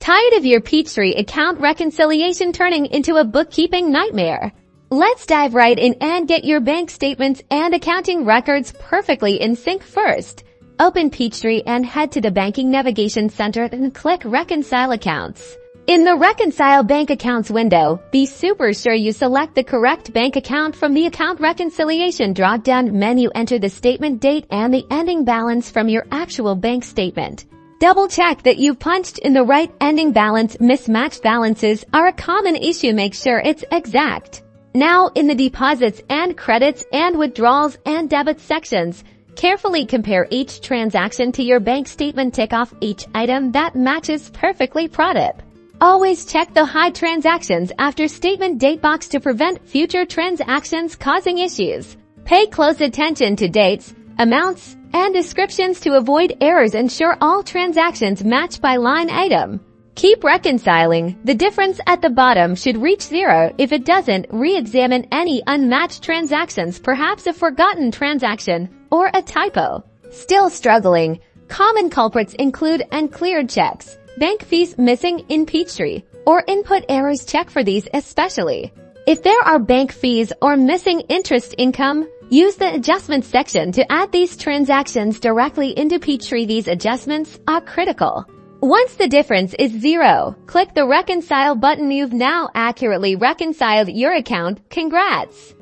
Tired of your Peachtree account reconciliation turning into a bookkeeping nightmare? Let's dive right in and get your bank statements and accounting records perfectly in sync first. Open Peachtree and head to the Banking Navigation Center and click Reconcile Accounts. In the Reconcile Bank Accounts window, be super sure you select the correct bank account from the Account Reconciliation drop-down menu. Enter the statement date and the ending balance from your actual bank statement. Double check that you've punched in the right ending balance. Mismatched balances are a common issue. Make sure it's exact. Now, in the deposits and credits and withdrawals and debits sections, carefully compare each transaction to your bank statement. Tick off each item that matches perfectly. Pro tip: always check the Hide Transactions After Statement Date box to prevent future transactions causing issues. Pay close attention to dates, amounts, and descriptions to avoid errors. Ensure all transactions match by line item. Keep reconciling. The difference at the bottom should reach 0. If it doesn't, re-examine any unmatched transactions, perhaps a forgotten transaction or a typo. Still struggling? Common culprits include uncleared checks, bank fees missing in Peachtree, or input errors. Check for these especially. If there are bank fees or missing interest income, use the Adjustments section to add these transactions directly into Peachtree. These adjustments are critical. Once the difference is 0, click the Reconcile button. You've now accurately reconciled your account. Congrats!